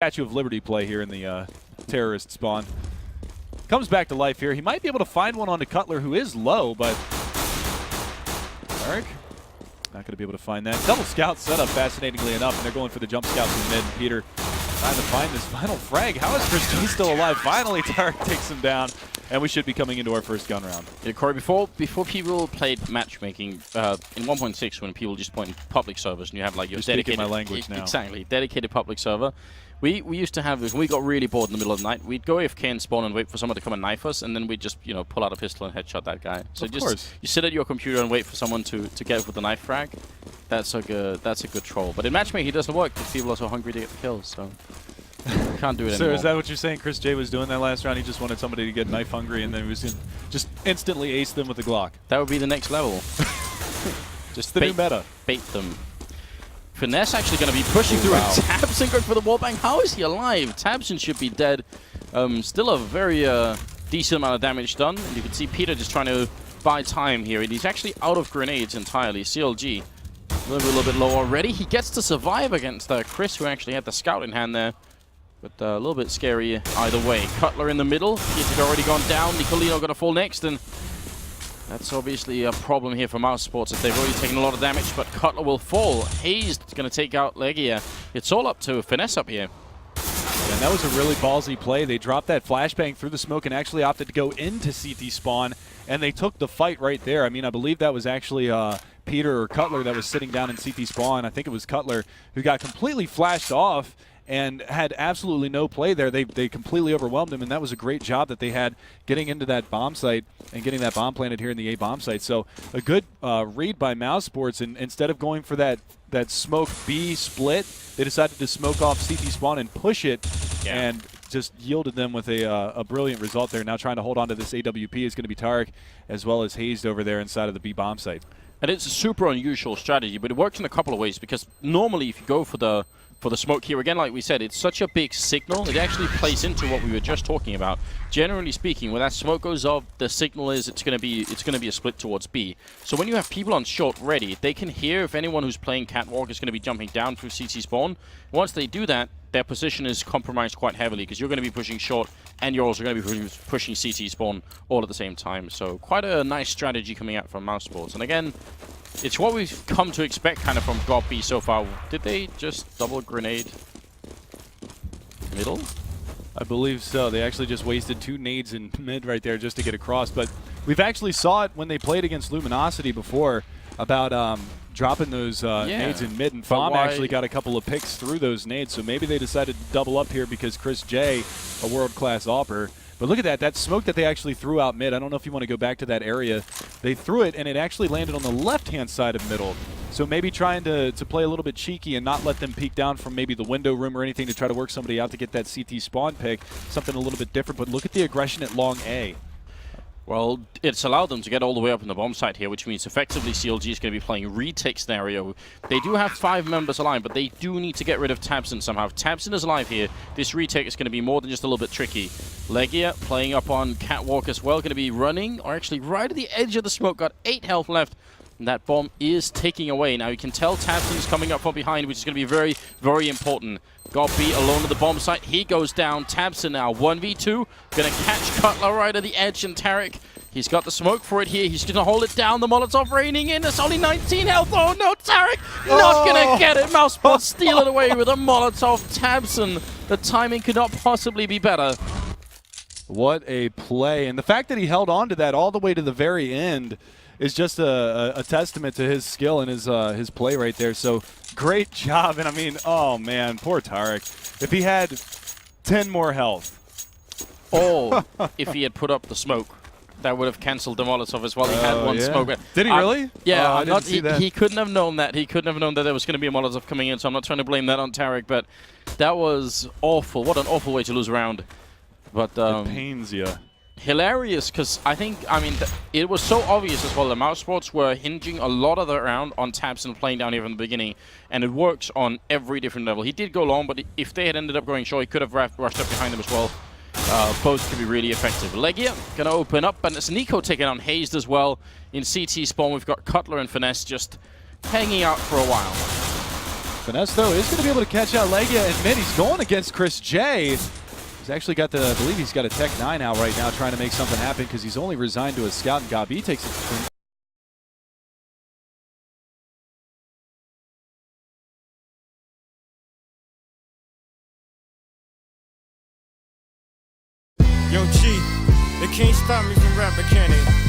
Statue of Liberty play here in the terrorist spawn. Comes back to life here. He might be able to find one onto Cutler, who is low, but Eric not going to be able to find that. Double scout setup, fascinatingly enough, and they're going for the jump scouts in mid. And Peter trying to find this final frag. How is Chris G still alive? Finally, Tarek takes him down, and we should be coming into our first gun round. Yeah, Corey, before people played matchmaking in 1.6, when people just point public servers and you have like your dedicated my language now. Exactly, dedicated public server. We used to have this. When we got really bored in the middle of the night, we'd go AFK and spawn and wait for someone to come and knife us, and then we'd just pull out a pistol and headshot that guy. So of course. You sit at your computer and wait for someone to get with the knife frag. That's a good troll. But in matchmaking, it doesn't work because people are so hungry to get the kills. So can't do it anymore. So is that what you're saying? Chris J was doing that last round. He just wanted somebody to get knife hungry, and then he was gonna just instantly ace them with the Glock. That would be the next level. Just the new meta. Bait them. Finesse actually going to be pushing through, and Tabson going for the wallbang. How is he alive? Tabson should be dead. Still a very decent amount of damage done. And you can see Peter just trying to buy time here. And he's actually out of grenades entirely. CLG a little bit low already. He gets to survive against Chris, who actually had the scout in hand there. But a little bit scary either way. Cutler in the middle. He's already gone down. Nicolino going to fall next. And that's obviously a problem here for Mousesports, if they've already taken a lot of damage, but Cutler will fall. Hayes is going to take out Legia. It's all up to Finesse up here. Yeah, and that was a really ballsy play. They dropped that flashbang through the smoke and actually opted to go into CT spawn, and they took the fight right there. I mean, I believe that was actually Peter or Cutler that was sitting down in CT spawn. I think it was Cutler who got completely flashed off and had absolutely no play there. They completely overwhelmed him, and that was a great job that they had getting into that bomb site and getting that bomb planted here in the A bomb site. So a good read by Mousesports, and instead of going for that smoke B split, they decided to smoke off CT spawn and push it, and just yielded them with a brilliant result there. Now trying to hold on to this AWP is going to be Tarek, as well as Hazed over there inside of the B bomb site. And it's a super unusual strategy, but it works in a couple of ways, because normally if you go for the smoke here, again, like we said, it's such a big signal. It actually plays into what we were just talking about. Generally speaking, when that smoke goes off, the signal is it's gonna be a split towards B. So when you have people on short ready, they can hear if anyone who's playing Catwalk is gonna be jumping down through CT spawn. Once they do that, their position is compromised quite heavily, because you're gonna be pushing short and you're also gonna be pushing CT spawn all at the same time. So quite a nice strategy coming out from Mousesports. And again, it's what we've come to expect kind of from God B so far. Did they just double grenade middle? I believe so. They actually just wasted 2 nades in mid right there just to get across. But we've actually saw it when they played against Luminosity before about dropping those nades in mid. And Fom actually got a couple of picks through those nades. So maybe they decided to double up here because Chris J, a world-class AWPer. But look at that smoke that they actually threw out mid. I don't know if you want to go back to that area. They threw it, and it actually landed on the left-hand side of middle. So maybe trying to play a little bit cheeky and not let them peek down from maybe the window room or anything to try to work somebody out to get that CT spawn pick. Something a little bit different. But look at the aggression at long A. Well, it's allowed them to get all the way up in the bomb site here, which means effectively CLG is going to be playing retake scenario. They do have 5 members alive, but they do need to get rid of Tabson somehow. If Tabson is alive here, this retake is going to be more than just a little bit tricky. Legia playing up on Catwalk as well, going to be running, or actually right at the edge of the smoke, got 8 health left. And that bomb is taking away. Now you can tell Tabson is coming up from behind, which is going to be very, very important. God B alone at the bomb site. He goes down. Tabson now 1v2. Going to catch Cutler right at the edge, and Tarek, he's got the smoke for it here. He's going to hold it down. The Molotov raining in. It's only 19 health. Oh no, Tarek not going to get it. Mousesports steal it away with a Molotov. Tabson, the timing could not possibly be better. What a play. And the fact that he held on to that all the way to the very end is just a testament to his skill and his play right there. So great job. And I mean, oh man, poor Tarek. If he had 10 more health. Or if he had put up the smoke, that would have cancelled the Molotov as well. He had one smoke. Did he really? Yeah, I didn't see that. He couldn't have known that. He couldn't have known that there was going to be a Molotov coming in, so I'm not trying to blame that on Tarek, but that was awful. What an awful way to lose a round. But it pains you. Hilarious, because I mean, it was so obvious as well. The Mousesports were hinging a lot of the round on Tabson playing down here from the beginning, and it works on every different level. He did go long, but if they had ended up going short, he could have rushed up behind them as well. Both could be really effective. Legia going to open up, and it's Nico taking on Hazed as well. In CT spawn, we've got Cutler and Finesse just hanging out for a while. Finesse, though, is going to be able to catch out Legia and Mid. He's going against Chris J. He's actually got I believe he's got a Tech 9 out right now trying to make something happen because he's only resigned to a scout, and Gabi takes it from Yo, G, they can't stop me from rapping, can they?